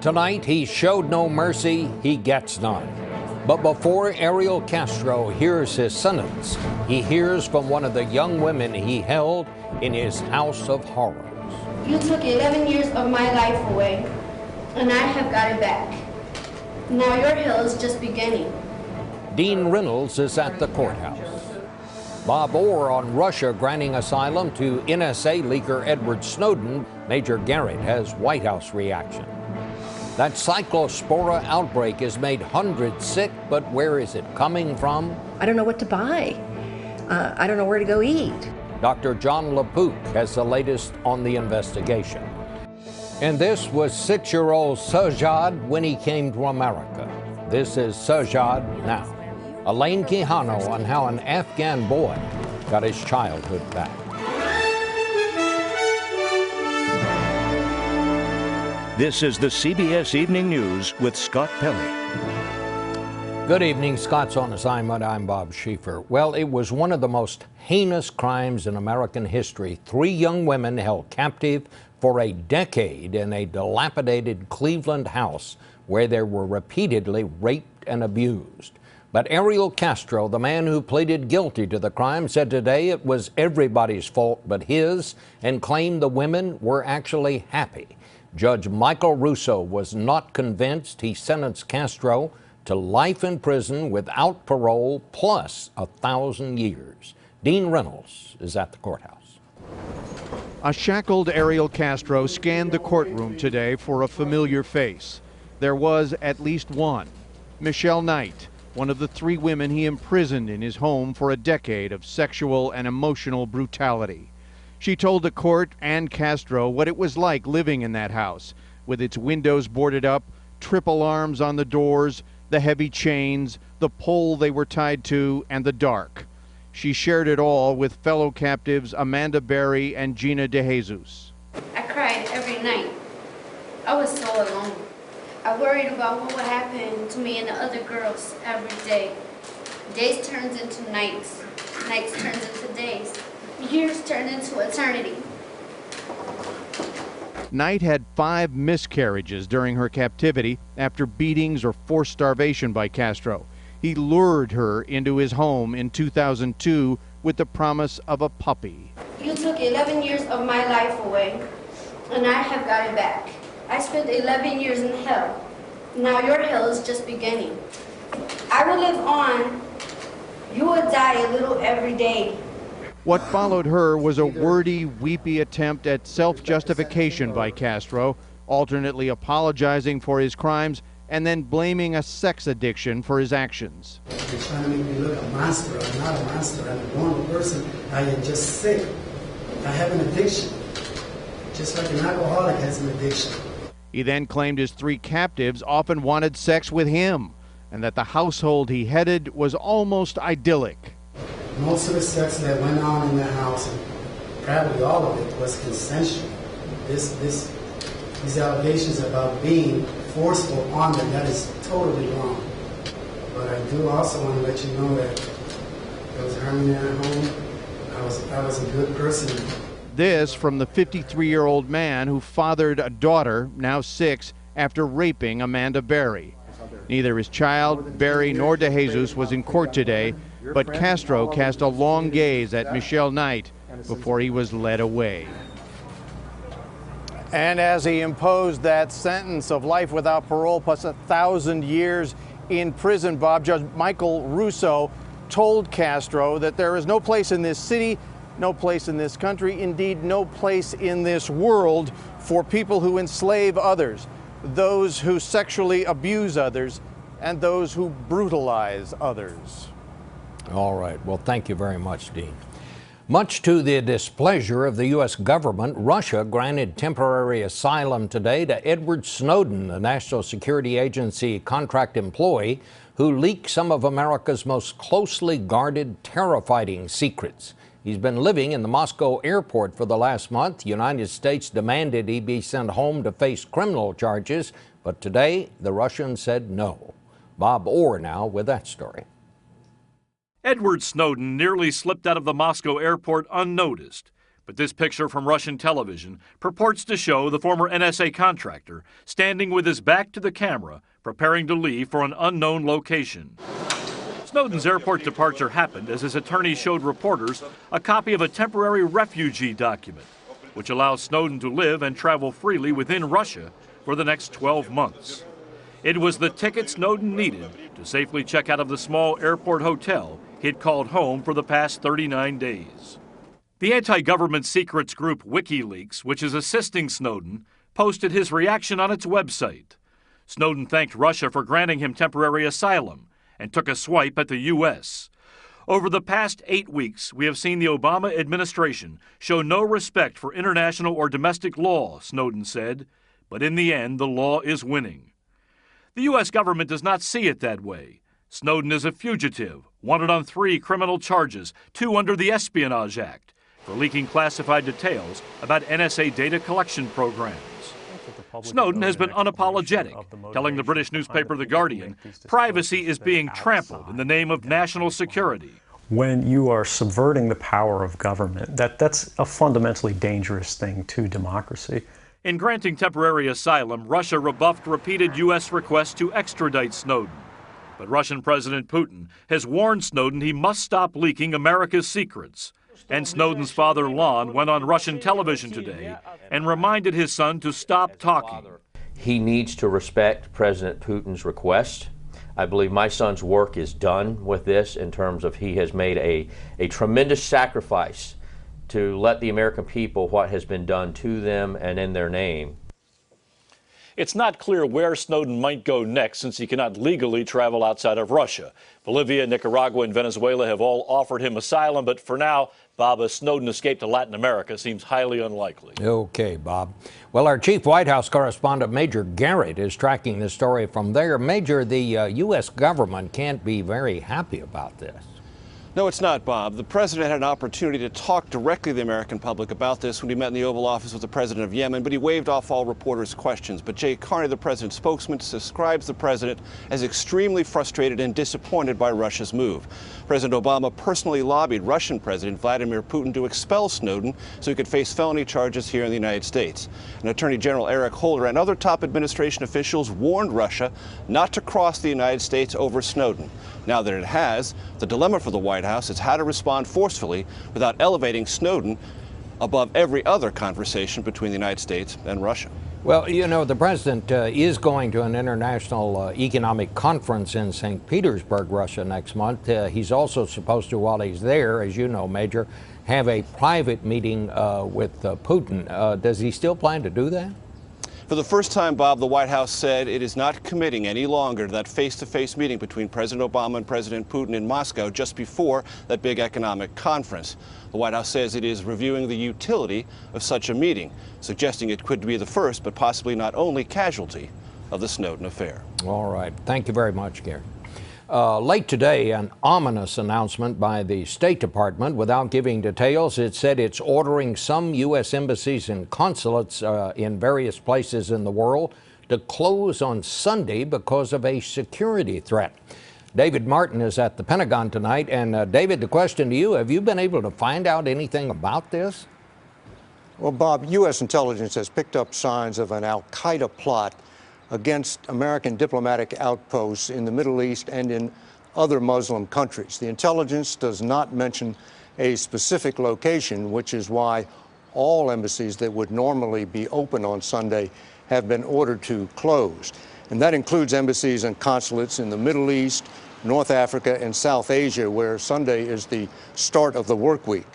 Tonight, he showed no mercy, he gets none. But before Ariel Castro hears his sentence, he hears from one of the young women he held in his house of horrors. You took 11 years of my life away, and I have got it back. Now your hell is just beginning. Dean Reynolds is at the courthouse. Bob Orr on Russia granting asylum to NSA leaker Edward Snowden. Major Garrett has White House reaction. That cyclospora outbreak has made hundreds sick, but where is it coming from? I don't know what to buy. I don't know where to go eat. Dr. John LaPook has the latest on the investigation. And this was 6-year-old Sajad when he came to America. This is Sajad now. Elaine Quijano on how an Afghan boy got his childhood back. This is the CBS Evening News with Scott Pelley. Good evening. Scott's on assignment. I'm Bob Schieffer. Well, it was one of the most heinous crimes in American history. 3 young women held captive for a decade in a dilapidated Cleveland house where they were repeatedly raped and abused. But Ariel Castro, the man who pleaded guilty to the crime, said today it was everybody's fault but his, and claimed the women were actually happy. Judge Michael Russo was not convinced. He sentenced Castro to life in prison without parole plus 1,000 years. Dean Reynolds is at the courthouse. A shackled Ariel Castro scanned the courtroom today for a familiar face. There was at least one. Michelle Knight, one of the 3 women he imprisoned in his home for a decade of sexual and emotional brutality. She told the court and Castro what it was like living in that house, with its windows boarded up, triple arms on the doors, the heavy chains, the pole they were tied to, and the dark. She shared it all with fellow captives Amanda Berry and Gina DeJesus. I cried every night. I was so alone. I worried about what would happen to me and the other girls every day. Days turns into nights. Nights turns into days. Years turned into eternity. Knight had 5 miscarriages during her captivity after beatings or forced starvation by Castro. He lured her into his home in 2002 with the promise of a puppy. You took 11 years of my life away, and I have got it back. I spent 11 years in hell. Now your hell is just beginning. I will live on. You will die a little every day. What followed her was a wordy, weepy attempt at self-justification by Castro, alternately apologizing for his crimes and then blaming a sex addiction for his actions. They're trying to make me look a monster. I'm not a monster. I'm a normal person. I am just sick. I have an addiction, just like an alcoholic has an addiction. He then claimed his 3 captives often wanted sex with him, and that the household he headed was almost idyllic. Most of the sex that went on in the house, and probably all of it, was consensual. These allegations about being forceful on them, that is totally wrong. But I do also want to let you know that there was harmony at home. I was a good person. This from the 53-year-old man who fathered a daughter, now 6, after raping Amanda Berry. Neither his child, Berry, nor DeJesus was in court today, but Castro cast a long gaze at Michelle Knight before he was led away. And as he imposed that sentence of life without parole plus 1,000 years in prison, Bob, Judge Michael Russo told Castro that there is no place in this city, no place in this country, indeed no place in this world for people who enslave others, those who sexually abuse others, and those who brutalize others. All right. Well, thank you very much, Dean. Much to the displeasure of the U.S. government, Russia granted temporary asylum today to Edward Snowden, the National Security Agency contract employee who leaked some of America's most closely guarded, terrifying secrets. He's been living in the Moscow airport for the last month. The United States demanded he be sent home to face criminal charges, but today the Russians said no. Bob Orr now with that story. Edward Snowden nearly slipped out of the Moscow airport unnoticed, But this picture from Russian television purports to show the former NSA contractor standing with his back to the camera, preparing to leave for an unknown location. Snowden's airport departure happened as his attorney showed reporters a copy of a temporary refugee document, which allows Snowden to live and travel freely within Russia for the next 12 months. It was the ticket Snowden needed to safely check out of the small airport hotel he'd called home for the past 39 days. The anti-government secrets group WikiLeaks, which is assisting Snowden, posted his reaction on its website. Snowden thanked Russia for granting him temporary asylum and took a swipe at the U.S. Over the past 8 weeks, we have seen the Obama administration show no respect for international or domestic law, Snowden said, but in the end, the law is winning. The U.S. government does not see it that way. Snowden is a fugitive, wanted on 3 criminal charges, 2 under the Espionage Act, for leaking classified details about NSA data collection programs. Snowden has been unapologetic, telling the British newspaper The Guardian, privacy is being trampled in the name of national security. When you are subverting the power of government, that's a fundamentally dangerous thing to democracy. In granting temporary asylum, Russia rebuffed repeated U.S. requests to extradite Snowden. But Russian President Putin has warned Snowden he must stop leaking America's secrets. And Snowden's father, Lon, went on Russian television today and reminded his son to stop talking. He needs to respect President Putin's request. I believe my son's work is done with this in terms of he has made a tremendous sacrifice to let the American people what has been done to them and in their name. It's not clear where Snowden might go next since he cannot legally travel outside of Russia. Bolivia, Nicaragua, and Venezuela have all offered him asylum, but for now, Bob, a Snowden escape to Latin America seems highly unlikely. Okay, Bob. Well, our chief White House correspondent, Major Garrett, is tracking the story from there. Major, the U.S. government can't be very happy about this. No, it's not, Bob. The president had an opportunity to talk directly to the American public about this when he met in the Oval Office with the president of Yemen, but he waved off all reporters' questions. But Jay Carney, the president's spokesman, describes the president as extremely frustrated and disappointed by Russia's move. President Obama personally lobbied Russian President Vladimir Putin to expel Snowden so he could face felony charges here in the United States. And Attorney General Eric Holder and other top administration officials warned Russia not to cross the United States over Snowden. Now that it has, the dilemma for the White House is how to respond forcefully without elevating Snowden above every other conversation between the United States and Russia. Well, you know, the president is going to an international economic conference in St. Petersburg, Russia, next month. He's also supposed to, while he's there, as you know, Major, have a private meeting with Putin. Does he still plan to do that? For the first time, Bob, the White House said it is not committing any longer to that face-to-face meeting between President Obama and President Putin in Moscow just before that big economic conference. The White House says it is reviewing the utility of such a meeting, suggesting it could be the first, but possibly not only, casualty of the Snowden affair. All right. Thank you very much, Gary. Late today, an ominous announcement by the State Department. Without giving details, it said it's ordering some U.S. embassies and consulates in various places in the world to close on Sunday because of a security threat. David Martin is at the Pentagon tonight. And David, the question to you, have you been able to find out anything about this? Well, Bob, U.S. intelligence has picked up signs of an al-Qaeda plot against American diplomatic outposts in the Middle East and in other Muslim countries. The intelligence does not mention a specific location, which is why all embassies that would normally be open on Sunday have been ordered to close. And that includes embassies and consulates in the Middle East, North Africa, and South Asia, where Sunday is the start of the work week.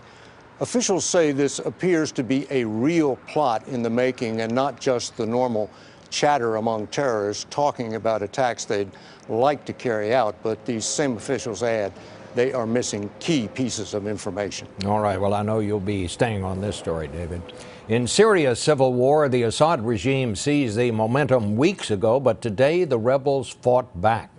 Officials say this appears to be a real plot in the making and not just the normal chatter among terrorists talking about attacks they'd like to carry out, but these same officials add they are missing key pieces of information. All right, well, I know you'll be staying on this story, David. In Syria's civil war, the Assad regime seized the momentum weeks ago, but today the rebels fought back.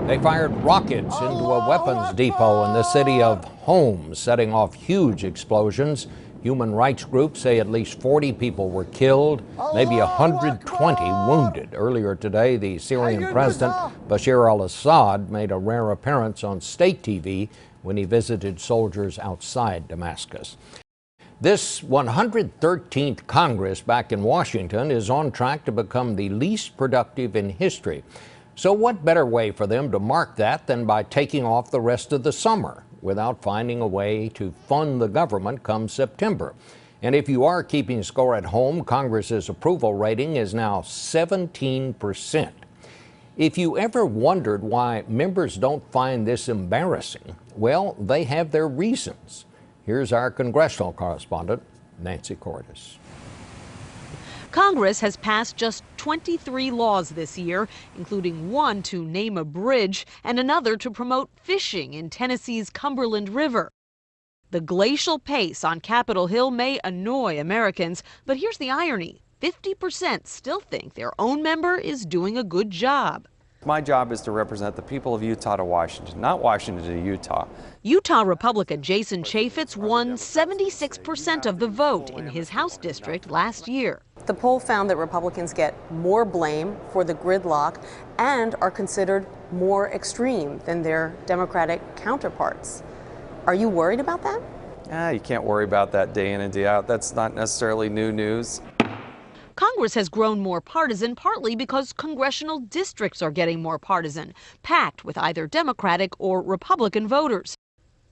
They fired rockets into a weapons depot in the city of Homs, setting off huge explosions. Human rights groups say at least 40 people were killed, maybe 120 wounded. Earlier today, the Syrian president, Bashar al-Assad, made a rare appearance on state TV when he visited soldiers outside Damascus. This 113th Congress back in Washington is on track to become the least productive in history. So what better way for them to mark that than by taking off the rest of the summer without finding a way to fund the government come September? And if you are keeping score at home, Congress's approval rating is now 17%. If you ever wondered why members don't find this embarrassing, well, they have their reasons. Here's our congressional correspondent, Nancy Cordes. Congress has passed just 23 laws this year, including one to name a bridge and another to promote fishing in Tennessee's Cumberland River. The glacial pace on Capitol Hill may annoy Americans, but here's the irony. 50% still think their own member is doing a good job. My job is to represent the people of Utah to Washington, not Washington to Utah. Utah Republican Jason Chaffetz won 76% of the vote in his House district last year. The poll found that Republicans get more blame for the gridlock and are considered more extreme than their Democratic counterparts. Are you worried about that? You can't worry about that day in and day out. That's not necessarily new news. Congress has grown more partisan partly because congressional districts are getting more partisan, packed with either Democratic or Republican voters.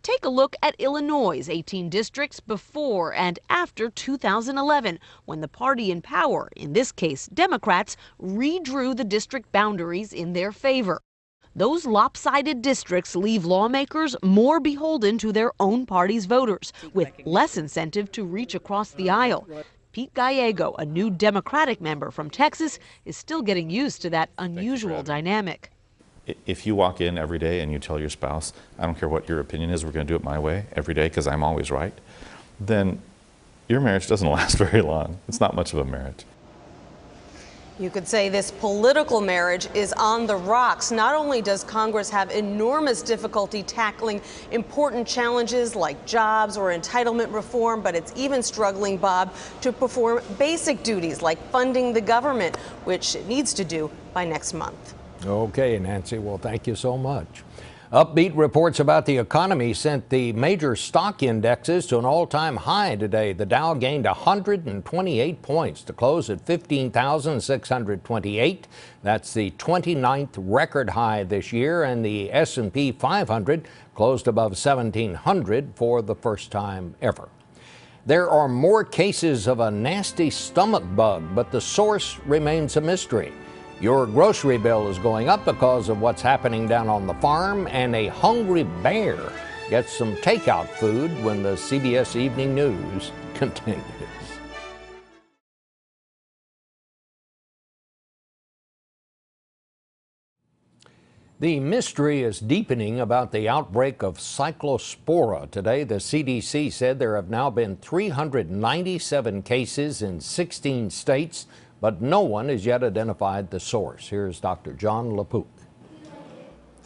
Take a look at Illinois' 18 districts before and after 2011, when the party in power, in this case Democrats, redrew the district boundaries in their favor. Those lopsided districts leave lawmakers more beholden to their own party's voters, with less incentive to reach across the aisle. Pete Gallego, a new Democratic member from Texas, is still getting used to that unusual dynamic. If you walk in every day and you tell your spouse, I don't care what your opinion is, we're going to do it my way every day because I'm always right, then your marriage doesn't last very long. It's not much of a marriage. You could say this political marriage is on the rocks. Not only does Congress have enormous difficulty tackling important challenges like jobs or entitlement reform, but it's even struggling, Bob, to perform basic duties like funding the government, which it needs to do by next month. Okay, Nancy, well, thank you so much. Upbeat reports about the economy sent the major stock indexes to an all-time high today. The Dow gained 128 points to close at 15,628. That's the 29th record high this year, and the S&P 500 closed above 1,700 for the first time ever. There are more cases of a nasty stomach bug, but the source remains a mystery. Your grocery bill is going up because of what's happening down on the farm, and a hungry bear gets some takeout food when the CBS Evening News continues. The mystery is deepening about the outbreak of cyclospora. Today, the CDC said there have now been 397 cases in 16 states, but no one has yet identified the source. Here's Dr. John LaPook.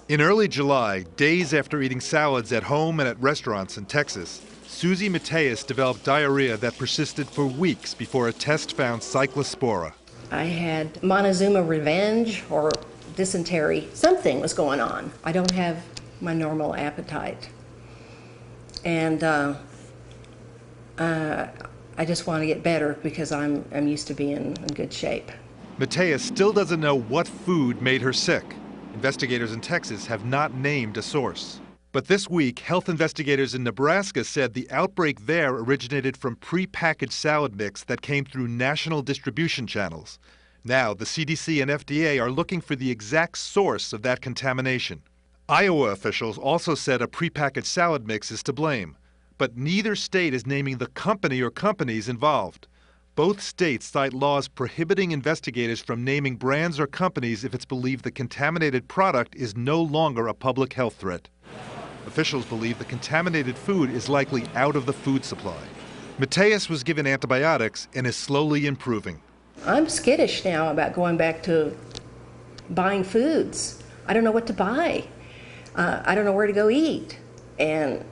In early July, days after eating salads at home and at restaurants in Texas, Susie Mateus developed diarrhea that persisted for weeks before a test found cyclospora. I had Montezuma revenge or dysentery. Something was going on. I don't have my normal appetite. And I just want to get better because I'm used to being in good shape. Mateus still doesn't know what food made her sick. Investigators in Texas have not named a source. But this week, health investigators in Nebraska said the outbreak there originated from prepackaged salad mix that came through national distribution channels. Now, the CDC and FDA are looking for the exact source of that contamination. Iowa officials also said a prepackaged salad mix is to blame. But neither state is naming the company or companies involved. Both states cite laws prohibiting investigators from naming brands or companies if it's believed the contaminated product is no longer a public health threat. Officials believe the contaminated food is likely out of the food supply. Mateus was given antibiotics and is slowly improving. I'm skittish now about going back to buying foods. I don't know what to buy. I don't know where to go eat. And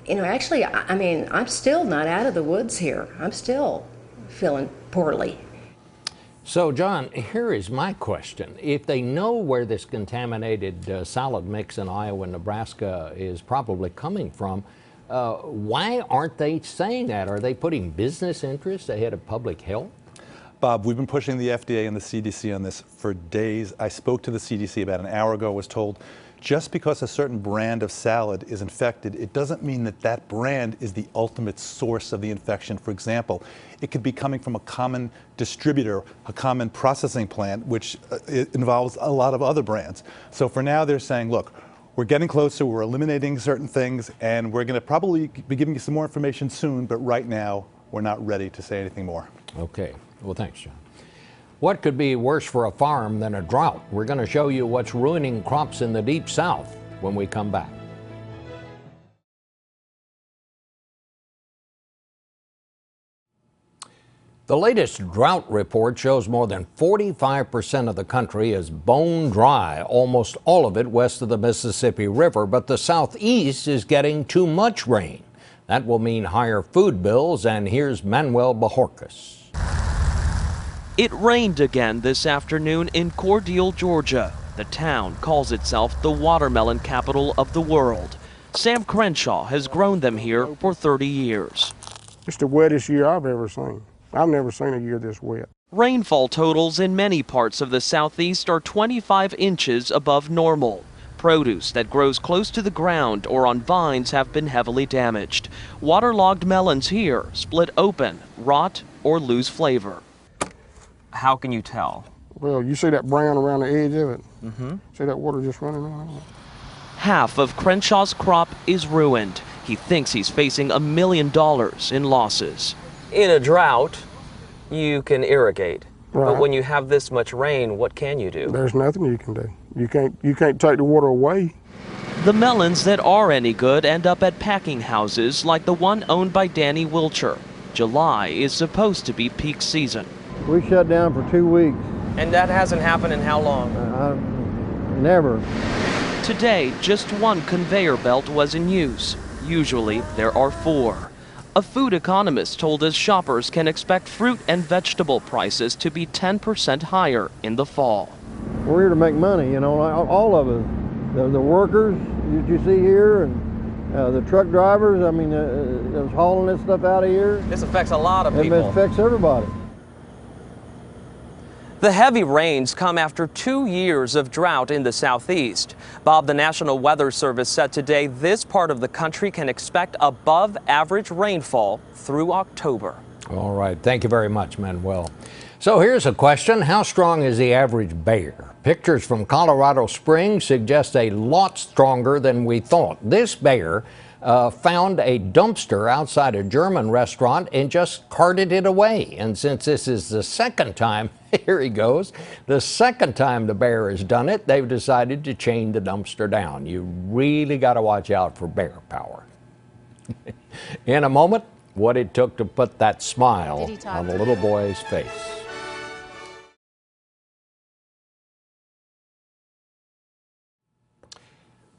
you know, actually, I mean, I'm still not out of the woods here. I'm still feeling poorly. So, John, here is my question. If they know where this contaminated salad mix in Iowa and Nebraska is probably coming from, Why aren't they saying that? Are they putting business interests ahead of public health? Bob, we've been pushing the FDA and the CDC on this for days. I spoke to the CDC about an hour ago, was told just because a certain brand of salad is infected, it doesn't mean that that brand is the ultimate source of the infection. For example, it could be coming from a common distributor, a common processing plant, which involves a lot of other brands. So for now, they're saying, look, we're getting closer, we're eliminating certain things, and we're going to probably be giving you some more information soon, but right now, we're not ready to say anything more. Okay. Well, thanks, John. What could be worse for a farm than a drought? We're going to show you what's ruining crops in the Deep South when we come back. The latest drought report shows more than 45% of the country is bone dry, almost all of it west of the Mississippi River, but the Southeast is getting too much rain. That will mean higher food bills, and here's Manuel Bajorquez. It rained again this afternoon in Cordele, Georgia. The town calls itself the watermelon capital of the world. Sam Crenshaw has grown them here for 30 years. It's the wettest year I've ever seen. I've never seen a year this wet. Rainfall totals in many parts of the Southeast are 25 inches above normal. Produce that grows close to the ground or on vines have been heavily damaged. Waterlogged melons here split open, rot, or lose flavor. How can you tell? Well, you see that brown around the edge of it? Mm-hmm. See that water just running around? Half of Crenshaw's crop is ruined. He thinks he's facing $1 million in losses. In a drought, you can irrigate. Right. But when you have this much rain, what can you do? There's nothing you can do. You can't take the water away. The melons that are any good end up at packing houses like the one owned by Danny Wilcher. July is supposed to be peak season. We shut down for 2 weeks. And that hasn't happened in how long? Never. Today, just one conveyor belt was in use. Usually, there are 4. A food economist told us shoppers can expect fruit and vegetable prices to be 10% higher in the fall. We're here to make money, you know, all of us. The workers that you see here and the truck drivers, I mean, that's hauling this stuff out of here. This affects a lot of people. It affects everybody. The heavy rains come after 2 years of drought in the Southeast. Bob, the National Weather Service said today this part of the country can expect above average rainfall through October. All right. Thank you very much, Manuel. So here's a question. How strong is the average bear? Pictures from Colorado Springs suggest a lot stronger than we thought. This bear found a dumpster outside a German restaurant and just carted it away. And since this is the second time, here he goes, the second time the bear has done it, they've decided to chain the dumpster down. You really got to watch out for bear power. In a moment, what it took to put that smile on the little boy's face.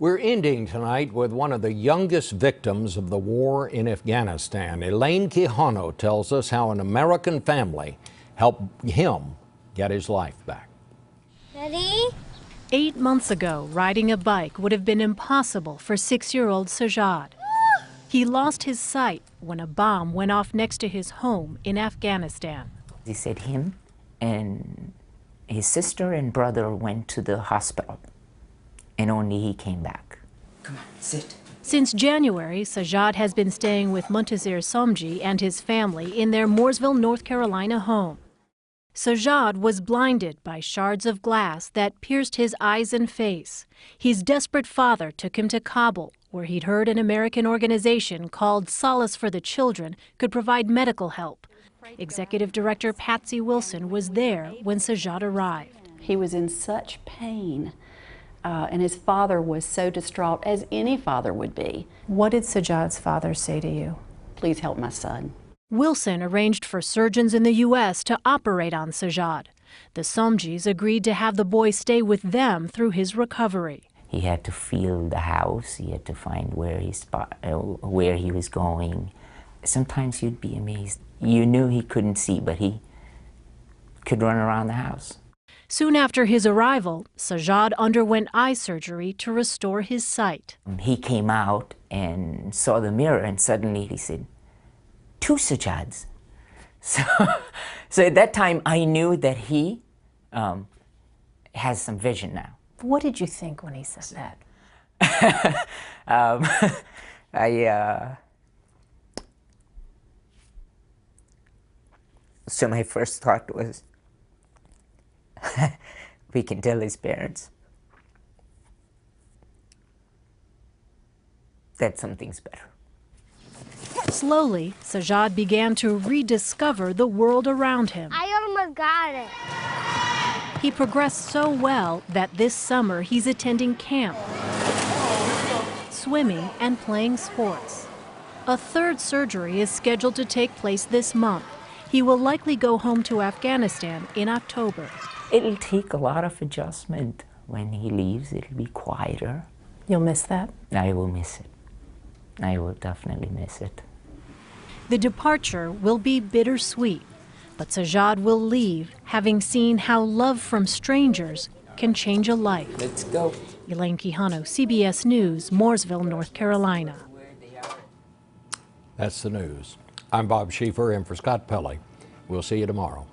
We're ending tonight with one of the youngest victims of the war in Afghanistan. Elaine Quijano tells us how an American family helped him get his life back. Ready? 8 months ago, riding a bike would have been impossible for 6-year-old Sajad. He lost his sight when a bomb went off next to his home in Afghanistan. He said him and his sister and brother went to the hospital, and only he came back. Come on, sit. Since January, Sajad has been staying with Muntazir Somji and his family in their Mooresville, North Carolina home. Sajad was blinded by shards of glass that pierced his eyes and face. His desperate father took him to Kabul, where he'd heard an American organization called Solace for the Children could provide medical help. Executive Director Patsy Wilson was there when Sajad arrived. He was in such pain, and his father was so distraught, as any father would be. What did Sajad's father say to you? Please help my son. Wilson arranged for surgeons in the U.S. to operate on Sajad. The Somjis agreed to have the boy stay with them through his recovery. He had to feel the house. He had to find where he was going. Sometimes you'd be amazed. You knew he couldn't see, but he could run around the house. Soon after his arrival, Sajjad underwent eye surgery to restore his sight. He came out and saw the mirror, and suddenly he said, "Two Sajjads." So at that time, I knew that he has some vision now. What did you think when he said that? So my first thought was, we can tell his parents that something's better. Slowly, Sajjad began to rediscover the world around him. I almost got it. He progressed so well that this summer he's attending camp, swimming, and playing sports. A third surgery is scheduled to take place this month. He will likely go home to Afghanistan in October. It'll take a lot of adjustment. When he leaves, it'll be quieter. You'll miss that? I will miss it. I will definitely miss it. The departure will be bittersweet, but Sajjad will leave having seen how love from strangers can change a life. Let's go. Elaine Quijano, CBS News, Mooresville, North Carolina. That's the news. I'm Bob Schieffer in for Scott Pelley. We'll see you tomorrow.